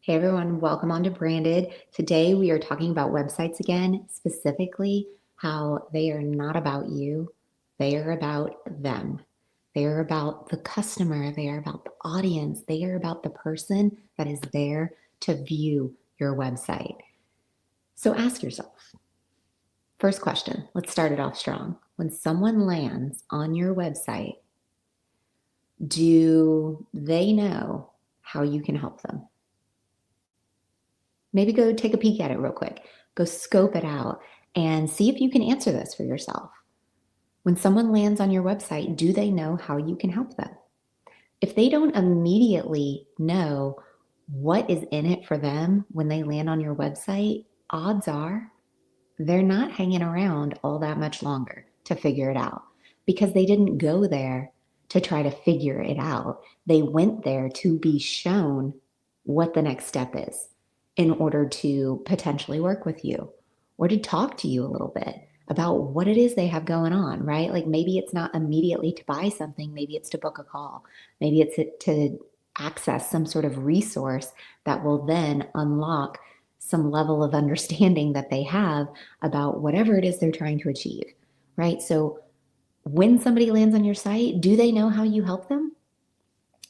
Hey everyone, welcome on to Branded. Today we are talking about websites again, specifically how they are not about you, they are about them. They are about the customer, they are about the audience, they are about the person that is there to view your website. So ask yourself, first question, let's start it off strong. When someone lands on your website, do they know how you can help them? Maybe go take a peek at it real quick. Go scope it out and see if you can answer this for yourself. When someone lands on your website, do they know how you can help them? If they don't immediately know what is in it for them when they land on your website, odds are they're not hanging around all that much longer to figure it out because they didn't go there to try to figure it out. They went there to be shown what the next step is in order to potentially work with you or to talk to you a little bit about what it is they have going on, right? Like maybe it's not immediately to buy something, maybe it's to book a call, maybe it's to access some sort of resource that will then unlock some level of understanding that they have about whatever it is they're trying to achieve, right? So when somebody lands on your site, do they know how you help them?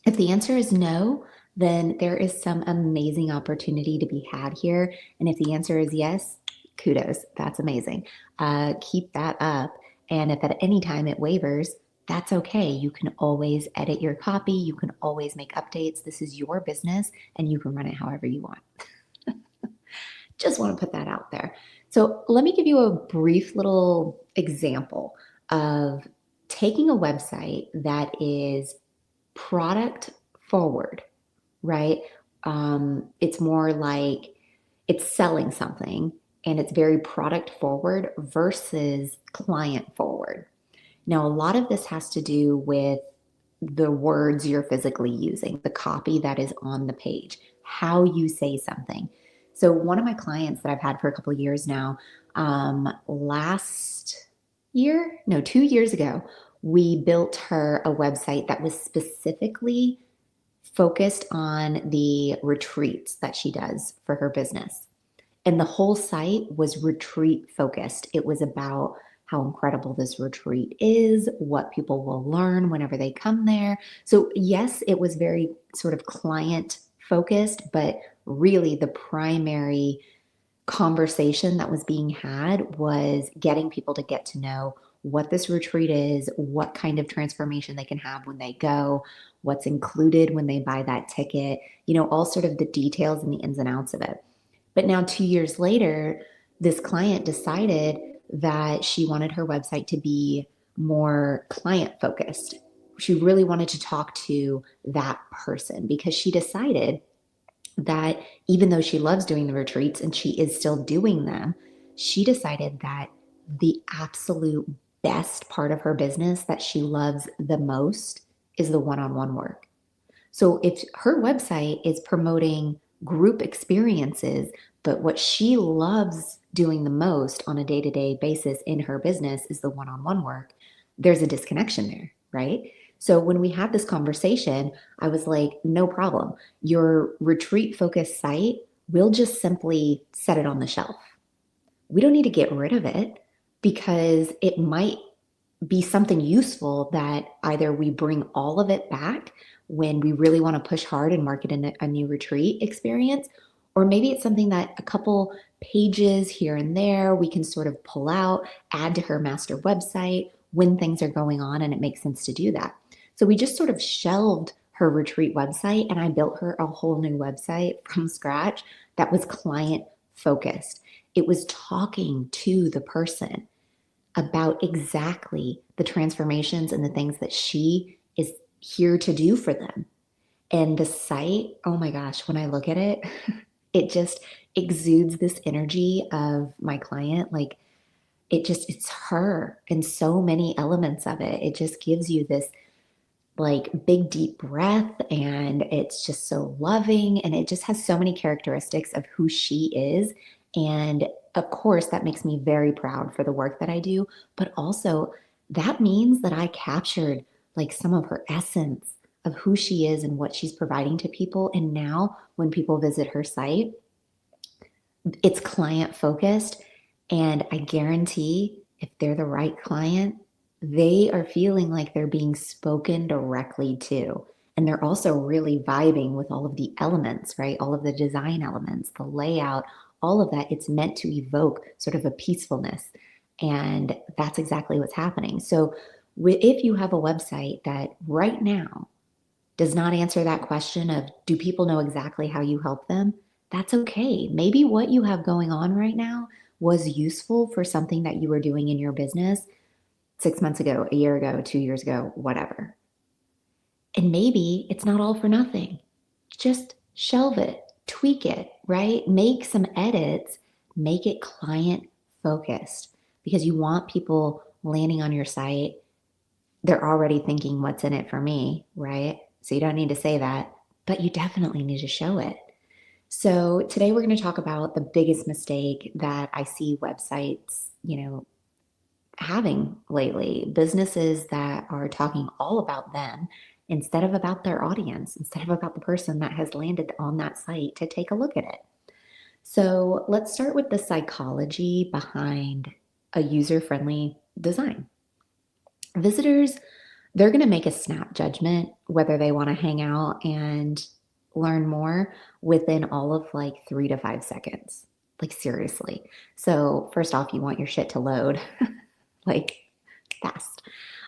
If the answer is no, then there is some amazing opportunity to be had here. And if the answer is yes, kudos, that's amazing. Keep that up. And if at any time it wavers, that's okay. You can always edit your copy. You can always make updates. This is your business and you can run it however you want. Just want to put that out there. So let me give you a brief little example of taking a website that is product forward, right? It's more like it's selling something and it's very product forward versus client forward. Now, a lot of this has to do with the words you're physically using, the copy that is on the page, how you say something. So, one of my clients that I've had for a couple of years now, last year, no, 2 years ago, we built her a website that was specifically focused on the retreats that she does for her business. And the whole site was retreat focused. It was about how incredible this retreat is, what people will learn whenever they come there. So, yes, it was very sort of client focused, but really the primary conversation that was being had was getting people to get to know what this retreat is, what kind of transformation they can have when they go, what's included when they buy that ticket, all sort of the details and the ins and outs of it. But now, 2 years later, this client decided that she wanted her website to be more client focused. She really wanted to talk to that person because she decided that even though she loves doing the retreats and she is still doing them, she decided that the absolute best part of her business that she loves the most is the one on one work. So if her website is promoting group experiences, but what she loves doing the most on a day to day basis in her business is the one on one work, there's a disconnection there, right? So when we had this conversation, I was like, no problem. Your retreat focused site, we'll just simply set it on the shelf. We don't need to get rid of it because it might be something useful that either we bring all of it back when we really want to push hard and market a new retreat experience, or maybe it's something that a couple pages here and there we can sort of pull out, add to her master website when things are going on and it makes sense to do that. So we just sort of shelved her retreat website and I built her a whole new website from scratch that was client focused. It was talking to the person about exactly the transformations and the things that she is here to do for them. And the site, oh my gosh, when I look at it, it just exudes this energy of my client. Like it's her and so many elements of it. It just gives you this like big deep breath and it's just so loving and it just has so many characteristics of who she is. And of course that makes me very proud for the work that I do, but also that means that I captured like some of her essence of who she is and what she's providing to people. And now when people visit her site, it's client focused. And I guarantee if they're the right client, they are feeling like they're being spoken directly to. And they're also really vibing with all of the elements, right? All of the design elements, the layout, all of that. It's meant to evoke sort of a peacefulness. And that's exactly what's happening. So if you have a website that right now does not answer that question of do people know exactly how you help them, that's okay. Maybe what you have going on right now was useful for something that you were doing in your business 6 months ago, a year ago, 2 years ago, whatever. And maybe it's not all for nothing. Just shelve it, tweak it, right? Make some edits, make it client focused because you want people landing on your site. They're already thinking, what's in it for me, right? So you don't need to say that, but you definitely need to show it. So today we're going to talk about the biggest mistake that I see websites, having lately. Businesses that are talking all about them instead of about their audience, instead of about the person that has landed on that site to take a look at it. So let's start with the psychology behind a user-friendly design. Visitors, they're going to make a snap judgment whether they want to hang out and learn more within all of like 3 to 5 seconds. Like, seriously. So, first off, you want your shit to load like fast.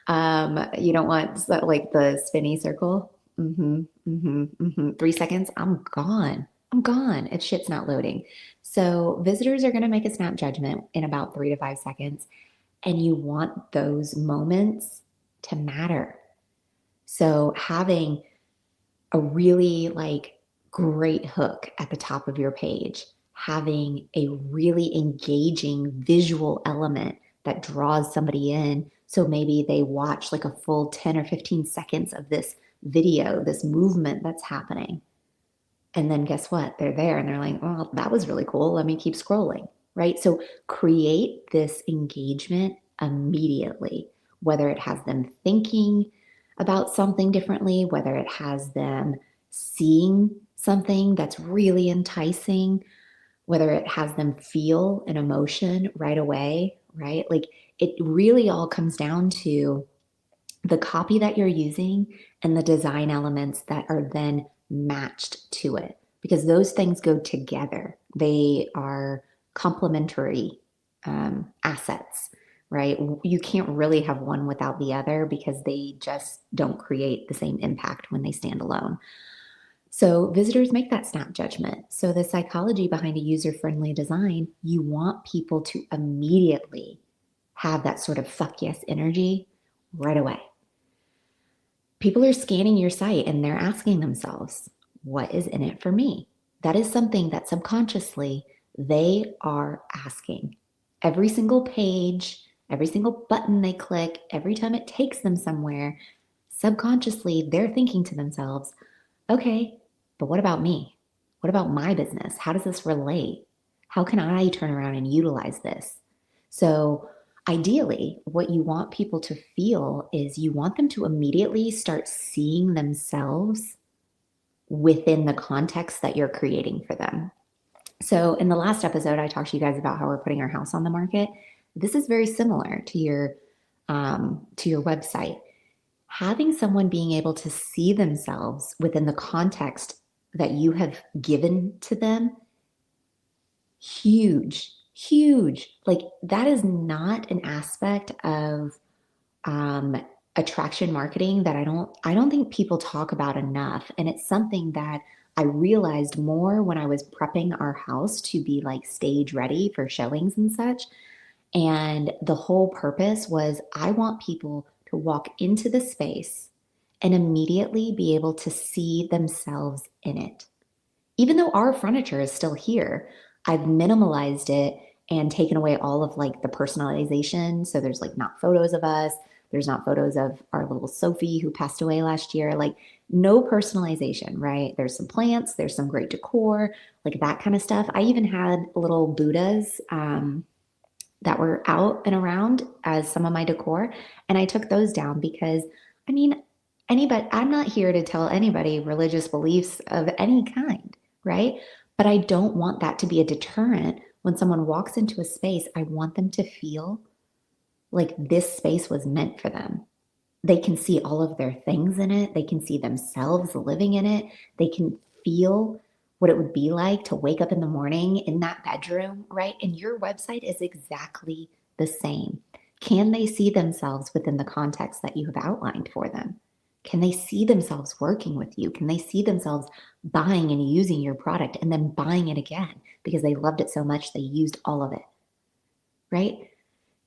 You don't want like the spinny circle. 3 seconds, I'm gone. I'm gone. If shit's not loading. So, visitors are going to make a snap judgment in about 3 to 5 seconds. And you want those moments to matter. So having a really like great hook at the top of your page, having a really engaging visual element that draws somebody in. So maybe they watch like a full 10 or 15 seconds of this video, this movement that's happening. And then guess what? They're there and they're like, well, that was really cool. Let me keep scrolling, right? So create this engagement immediately, whether it has them thinking about something differently, whether it has them seeing something that's really enticing, whether it has them feel an emotion right away, right? Like it really all comes down to the copy that you're using and the design elements that are then matched to it because those things go together. They are complementary assets, right? You can't really have one without the other because they just don't create the same impact when they stand alone. So visitors make that snap judgment. So the psychology behind a user-friendly design, you want people to immediately have that sort of fuck yes energy right away. People are scanning your site and they're asking themselves, what is in it for me? That is something that subconsciously they are asking. Every single page, every single button they click, every time it takes them somewhere, subconsciously they're thinking to themselves, okay, but what about me? What about my business? How does this relate? How can I turn around and utilize this? So, ideally, what you want people to feel is you want them to immediately start seeing themselves within the context that you're creating for them. So, in the last episode, I talked to you guys about how we're putting our house on the market. This is very similar to your website. Having someone being able to see themselves within the context that you have given to them, huge, huge. Like that is not an aspect of um, attraction marketing that I don't think people talk about enough. And it's something that I realized more when I was prepping our house to be like stage ready for showings and such. And the whole purpose was I want people to walk into the space and immediately be able to see themselves in it. Even though our furniture is still here, I've minimalized it and taken away all of like the personalization. So there's like not photos of us, there's not photos of our little Sophie who passed away last year, like no personalization, right? There's some plants, there's some great decor, like that kind of stuff. I even had little Buddhas that were out and around as some of my decor. And I took those down because, I mean, Anybody, I'm not here to tell anybody religious beliefs of any kind, right? But I don't want that to be a deterrent when someone walks into a space. I want them to feel like this space was meant for them. They can see all of their things in it. They can see themselves living in it. They can feel what it would be like to wake up in the morning in that bedroom, right? And your website is exactly the same. Can they see themselves within the context that you have outlined for them? Can they see themselves working with you? Can they see themselves buying and using your product and then buying it again because they loved it so much they used all of it, right?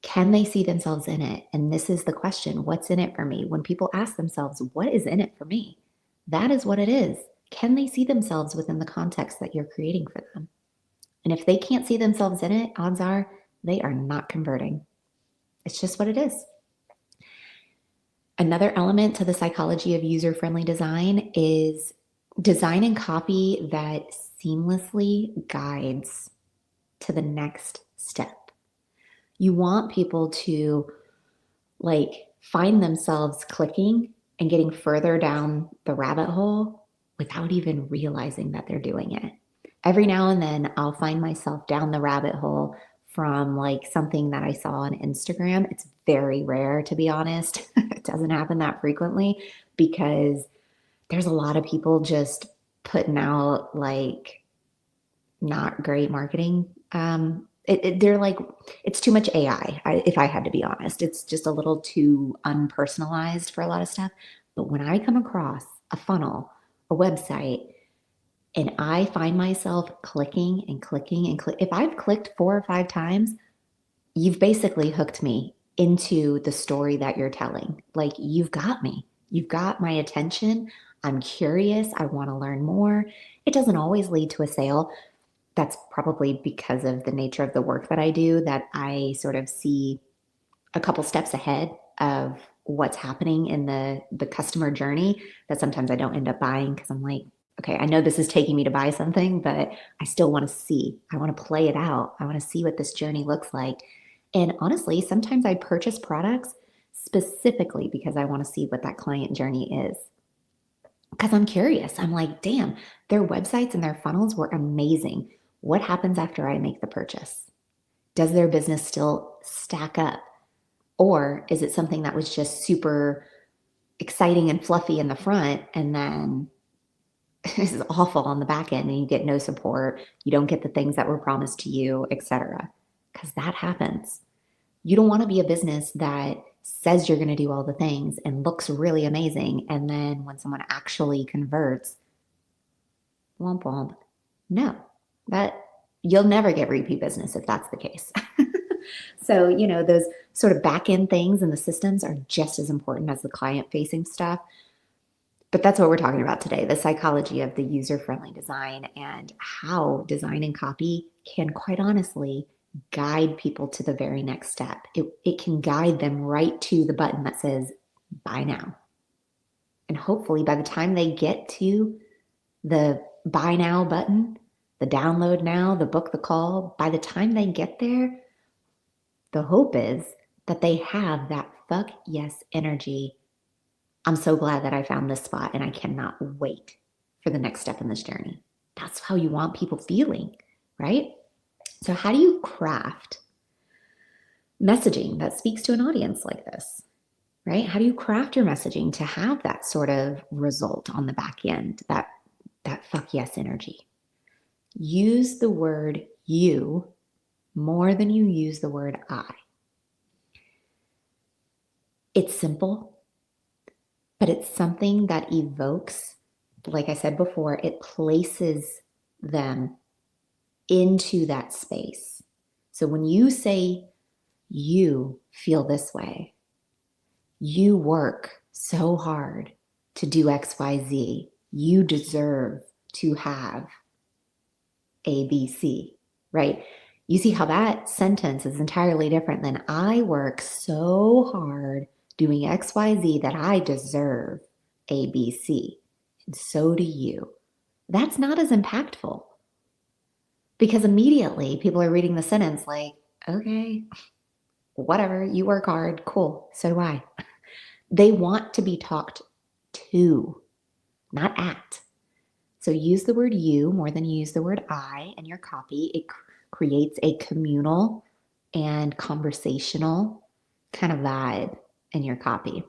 Can they see themselves in it? And this is the question, what's in it for me? When people ask themselves, what is in it for me? That is what it is. Can they see themselves within the context that you're creating for them? And if they can't see themselves in it, odds are they are not converting. It's just what it is. Another element to the psychology of user friendly design is design and copy that seamlessly guides to the next step. You want people to find themselves clicking and getting further down the rabbit hole without even realizing that they're doing it. Every now and then I'll find myself down the rabbit hole from something that I saw on Instagram. It's very rare, to be honest. It doesn't happen that frequently because there's a lot of people just putting out not great marketing. They're it's too much AI, if I had to be honest. It's just a little too unpersonalized for a lot of stuff. But when I come across a funnel, a website, and I find myself clicking and clicking and click, if I've clicked 4 or 5 times, you've basically hooked me into the story that you're telling. You've got me. You've got my attention. I'm curious. I want to learn more. It doesn't always lead to a sale. That's probably because of the nature of the work that I do, that I sort of see a couple steps ahead of what's happening in the customer journey, that sometimes I don't end up buying because I'm like, okay, I know this is taking me to buy something, but I still want to see. I want to play it out. I want to see what this journey looks like. And honestly, sometimes I purchase products specifically because I want to see what that client journey is. Because I'm curious. I'm like, damn, their websites and their funnels were amazing. What happens after I make the purchase? Does their business still stack up? Or is it something that was just super exciting and fluffy in the front and then is awful on the back end and you get no support, you don't get the things that were promised to you, etc. Because that happens. You don't want to be a business that says you're going to do all the things and looks really amazing. And then when someone actually converts, womp womp. No, that you'll never get repeat business if that's the case. So, those sort of back end things and the systems are just as important as the client facing stuff. But that's what we're talking about today, the psychology of the user friendly design and how design and copy can quite honestly guide people to the very next step. It can guide them right to the button that says buy now. And hopefully by the time they get to the buy now button, the download now, the book the call, by the time they get there, the hope is that they have that fuck yes energy. I'm so glad that I found this spot and I cannot wait for the next step in this journey. That's how you want people feeling, right? So, how do you craft messaging that speaks to an audience like this, right? How do you craft your messaging to have that sort of result on the back end, that fuck yes energy? Use the word you more than you use the word I. It's simple, but it's something that evokes, like I said before, it places them into that space. So when you say you feel this way, you work so hard to do XYZ, you deserve to have ABC, right? You see how that sentence is entirely different than I work so hard doing XYZ that I deserve ABC. And so do you. That's not as impactful because immediately people are reading the sentence like, okay, whatever, you work hard, cool, so do I. They want to be talked To, not at. So use the word you more than you use the word I in your copy. It creates a communal and conversational kind of vibe in your copy.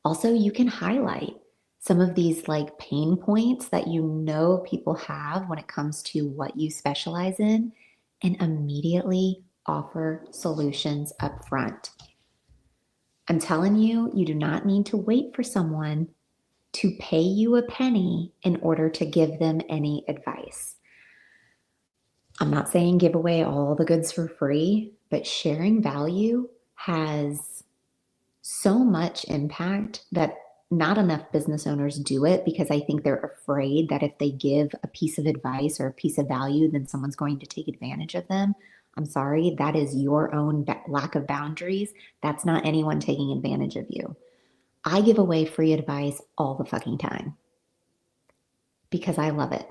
Also, you can highlight some of these like pain points that you know people have when it comes to what you specialize in and immediately offer solutions up front. I'm telling you, you do not need to wait for someone to pay you a penny in order to give them any advice. I'm not saying give away all the goods for free, but sharing value has so much impact that not enough business owners do it because I think they're afraid that if they give a piece of advice or a piece of value, then someone's going to take advantage of them. I'm sorry, that is your own lack of boundaries. That's not anyone taking advantage of you. I give away free advice all the fucking time because I love it.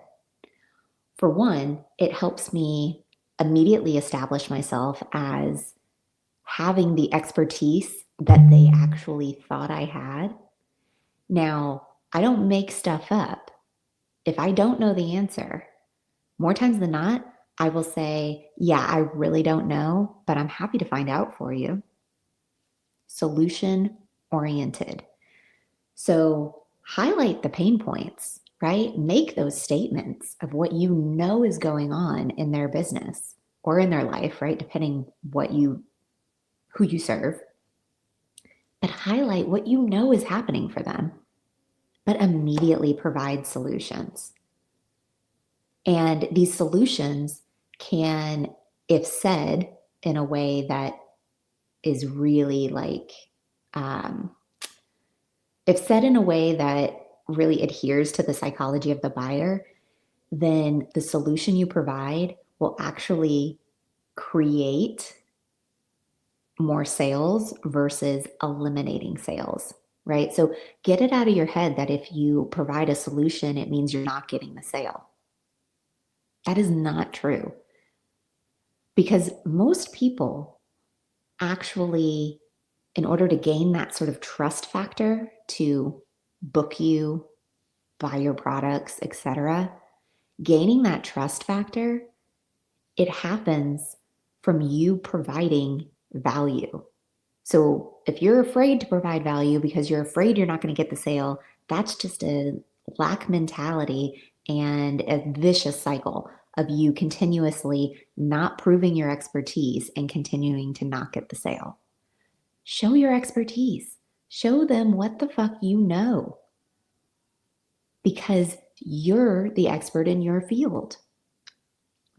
For one, it helps me immediately establish myself as having the expertise that they actually thought I had. Now, I don't make stuff up. If I don't know the answer, more times than not, I will say, yeah, I really don't know, but I'm happy to find out for you. Solution oriented. So highlight the pain points, right? Make those statements of what you know is going on in their business or in their life, right? Depending who you serve. But highlight what you know is happening for them, but immediately provide solutions. And these solutions can, if said in a way that is really like, if said in a way that really adheres to the psychology of the buyer, then the solution you provide will actually create more sales versus eliminating sales, right? So get it out of your head that if you provide a solution, it means you're not getting the sale. That is not true because most people actually, in order to gain that sort of trust factor to book you, buy your products, etc., gaining that trust factor, it happens from you providing value. So if you're afraid to provide value because you're afraid you're not going to get the sale, that's just a lack mentality and a vicious cycle of you continuously not proving your expertise and continuing to not get the sale. Show your expertise. Show them what the fuck you know because you're the expert in your field.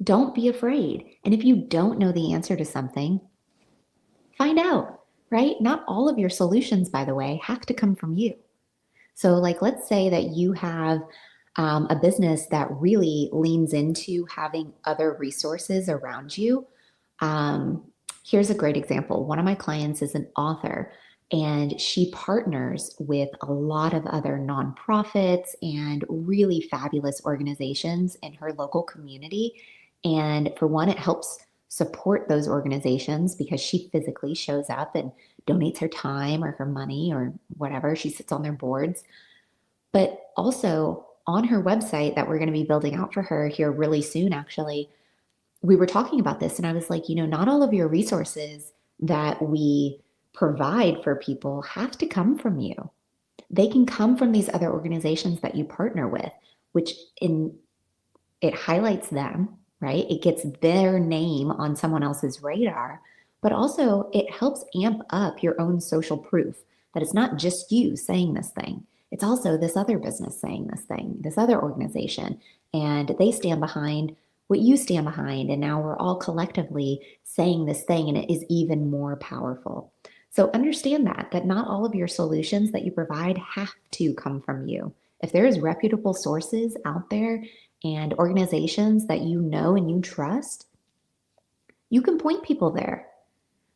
Don't be afraid. And if you don't know the answer to something, find out, right? Not all of your solutions, by the way, have to come from you. So, like, let's say that you have a business that really leans into having other resources around you. Um, Here's a great example. One of my clients is an author, and she partners with a lot of other nonprofits and really fabulous organizations in her local community. And for one, it helps support those organizations because she physically shows up and donates her time or her money or whatever. She sits on their boards. But also on her website that we're going to be building out for her here really soon, actually, we were talking about this and I was like, not all of your resources that we provide for people have to come from you. They can come from these other organizations that you partner with, which it highlights them, right? It gets their name on someone else's radar, but also it helps amp up your own social proof that it's not just you saying this thing. It's also this other business saying this thing, this other organization, and they stand behind what you stand behind. And now we're all collectively saying this thing, and it is even more powerful. So understand that not all of your solutions that you provide have to come from you. If there's reputable sources out there and organizations that you know and you trust, you can point people there,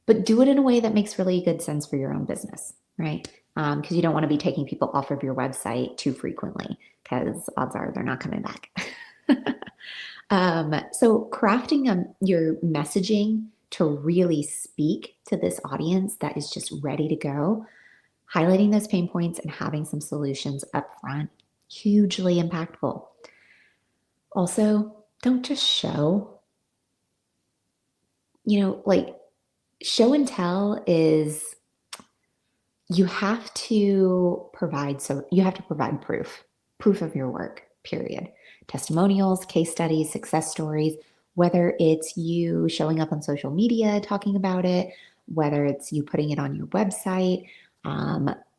but do it in a way that makes really good sense for your own business, right? Because you don't want to be taking people off of your website too frequently because odds are they're not coming back. So crafting your messaging to really speak to this audience that is just ready to go, Highlighting those pain points and having some solutions up front, hugely impactful. Also, don't just show, like show and tell is you have to provide, so you have to provide proof of your work, period. Testimonials, case studies, success stories, whether it's you showing up on social media talking about it, whether it's you putting it on your website,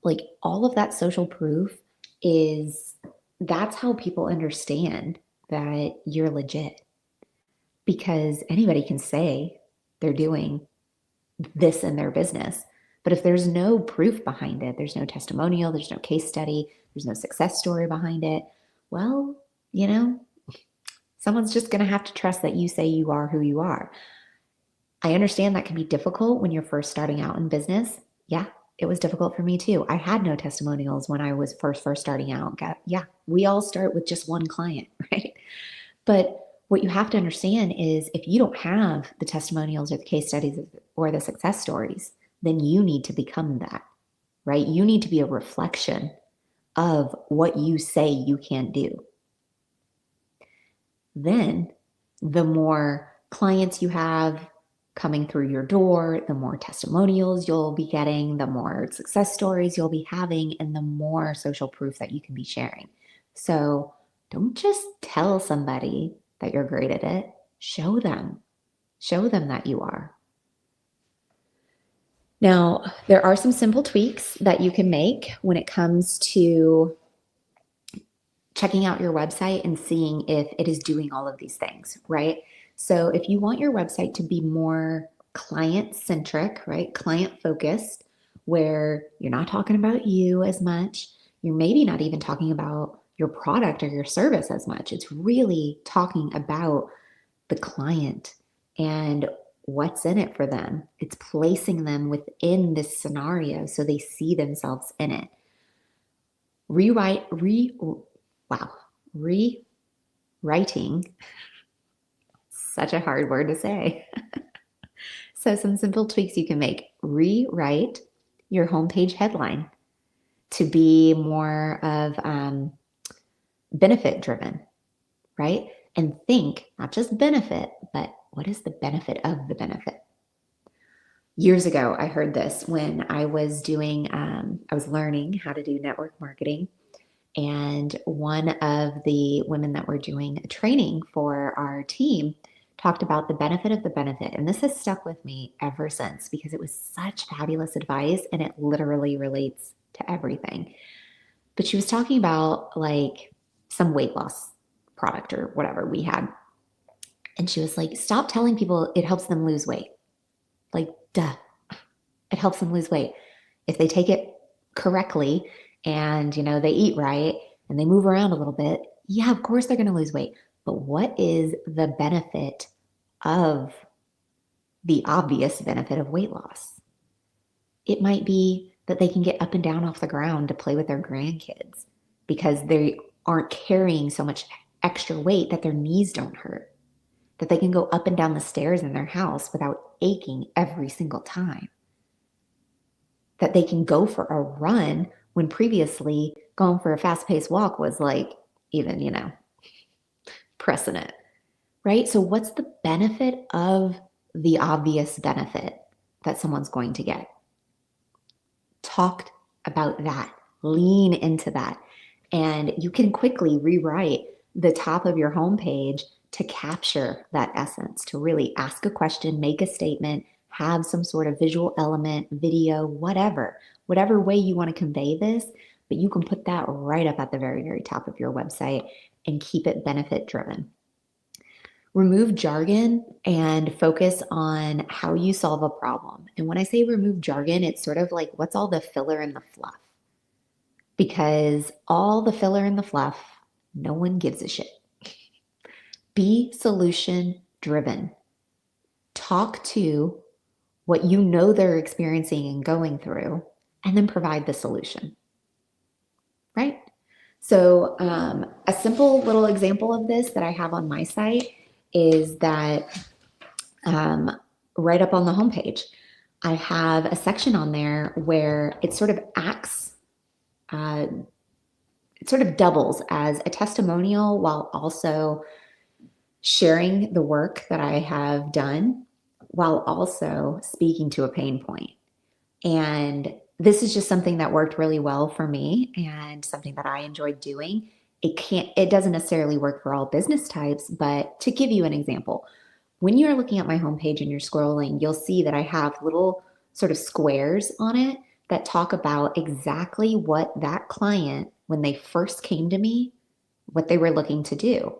like all of that social proof is that's how people understand that you're legit, because anybody can say they're doing this in their business. But if there's no proof behind it, there's no testimonial, there's no case study, there's no success story behind it, well, you know, someone's just going to have to trust that you say you are who you are. I understand that can be difficult when you're first starting out in business. Yeah, it was difficult for me too. I had no testimonials when I was first starting out. Yeah, we all start with just one client, right? But what you have to understand is if you don't have the testimonials or the case studies or the success stories, then you need to become that, right? You need to be a reflection of what you say you can do. Then the more clients you have coming through your door, the more testimonials you'll be getting, the more success stories you'll be having, and the more social proof that you can be sharing. So don't just tell somebody that you're great at it. Show them that you are. Now, there are some simple tweaks that you can make when it comes to checking out your website and seeing if it is doing all of these things, right? So if you want your website to be more client centric, right? Client focused, where you're not talking about you as much, you're maybe not even talking about your product or your service as much. It's really talking about the client and what's in it for them. It's placing them within this scenario so they see themselves in it. Rewriting, such a hard word to say. So some simple tweaks you can make. Rewrite your homepage headline to be more of benefit driven, right? And think not just benefit, but what is the benefit of the benefit? Years ago, I heard this when I was I was learning how to do network marketing. And one of the women that were doing a training for our team talked about the benefit of the benefit. And this has stuck with me ever since because it was such fabulous advice and it literally relates to everything. But she was talking about like some weight loss product or whatever we had. And she was like, stop telling people it helps them lose weight. Like, duh, it helps them lose weight. If they take it correctly and, they eat right and they move around a little bit, yeah, of course they're going to lose weight. But what is the benefit of the obvious benefit of weight loss? It might be that they can get up and down off the ground to play with their grandkids because they aren't carrying so much extra weight that their knees don't hurt, that they can go up and down the stairs in their house without aching every single time, that they can go for a run when previously going for a fast-paced walk was like even, pressing it, right? So what's the benefit of the obvious benefit that someone's going to get? Talk about that, lean into that. And you can quickly rewrite the top of your homepage to capture that essence, to really ask a question, make a statement, have some sort of visual element, video, whatever way you want to convey this, but you can put that right up at the very, very top of your website and keep it benefit driven. Remove jargon and focus on how you solve a problem. And when I say remove jargon, it's sort of like what's all the filler and the fluff? Because all the filler and the fluff, no one gives a shit. Be solution driven. Talk to what you know they're experiencing and going through, and then provide the solution, right? So a simple little example of this that I have on my site is that right up on the homepage, I have a section on there where it sort of acts, it sort of doubles as a testimonial while also sharing the work that I have done while also speaking to a pain point. And this is just something that worked really well for me and something that I enjoyed doing. It doesn't necessarily work for all business types, but to give you an example, when you're looking at my homepage and you're scrolling, you'll see that I have little sort of squares on it that talk about exactly what that client, when they first came to me, what they were looking to do.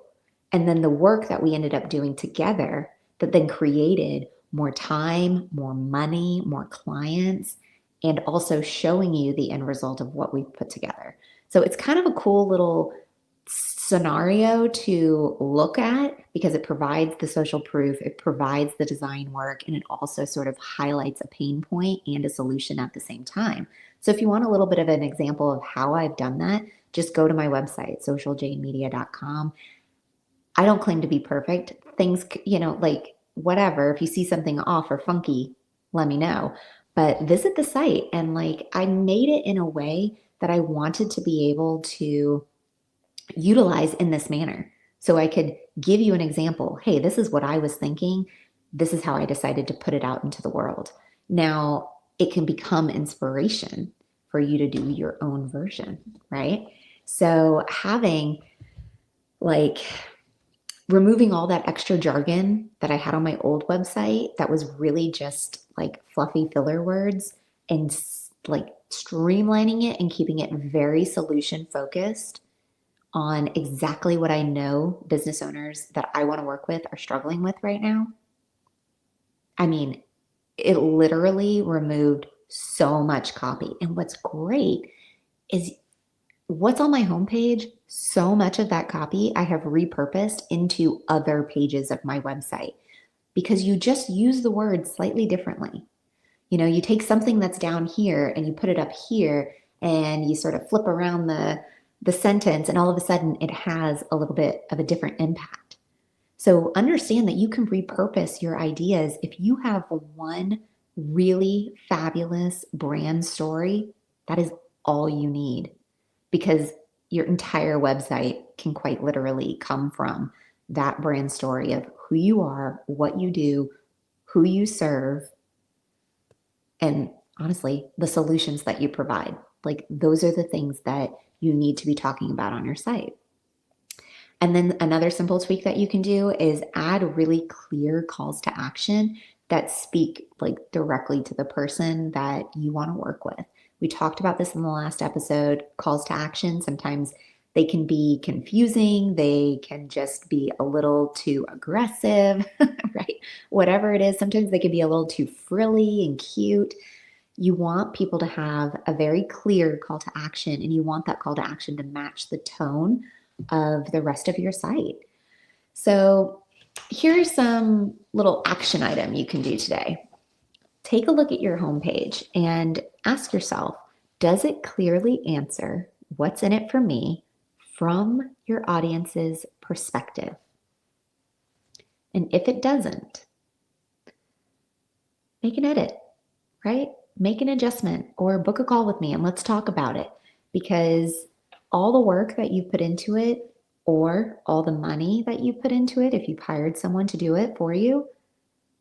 And then the work that we ended up doing together that then created more time, more money, more clients, and also showing you the end result of what we've put together. So it's kind of a cool little scenario to look at because it provides the social proof, it provides the design work, and it also sort of highlights a pain point and a solution at the same time. So if you want a little bit of an example of how I've done that, just go to my website, socialjanemedia.com. I don't claim to be perfect. Things, like whatever, if you see something off or funky, let me know. But visit the site and I made it in a way that I wanted to be able to utilize in this manner. So I could give you an example. Hey, this is what I was thinking. This is how I decided to put it out into the world. Now it can become inspiration for you to do your own version, right? So having like removing all that extra jargon that I had on my old website that was really just like fluffy filler words and streamlining it and keeping it very solution focused on exactly what I know business owners that I want to work with are struggling with right now. I mean, it literally removed so much copy. And what's great is what's on my homepage, so much of that copy I have repurposed into other pages of my website because you just use the words slightly differently. You take something that's down here and you put it up here and you sort of flip around the sentence and all of a sudden it has a little bit of a different impact. So understand that you can repurpose your ideas if you have one really fabulous brand story. That is all you need because your entire website can quite literally come from that brand story of who you are, what you do, who you serve, and honestly, the solutions that you provide. Those are the things that you need to be talking about on your site. And then another simple tweak that you can do is add really clear calls to action that speak directly to the person that you want to work with. We talked about this in the last episode, calls to action. Sometimes they can be confusing. They can just be a little too aggressive, right? Whatever it is, sometimes they can be a little too frilly and cute. You want people to have a very clear call to action, and you want that call to action to match the tone of the rest of your site. So here's some little action item you can do today. Take a look at your homepage and ask yourself, does it clearly answer what's in it for me from your audience's perspective? And if it doesn't, make an edit, right? Make an adjustment or book a call with me and let's talk about it, because all the work that you put into it or all the money that you put into it, if you've hired someone to do it for you,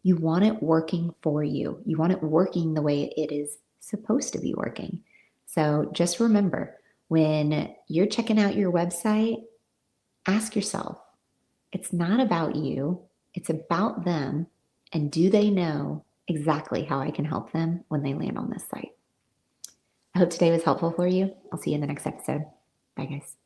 you want it working for you. You want it working the way it is supposed to be working. So just remember, when you're checking out your website, ask yourself, it's not about you, it's about them. And do they know exactly how I can help them when they land on this site? I hope today was helpful for you. I'll see you in the next episode. Bye, guys.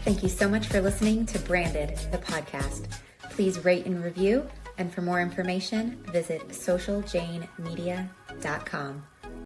Thank you so much for listening to Branded, the podcast. Please rate and review. And for more information, visit socialjanemedia.com.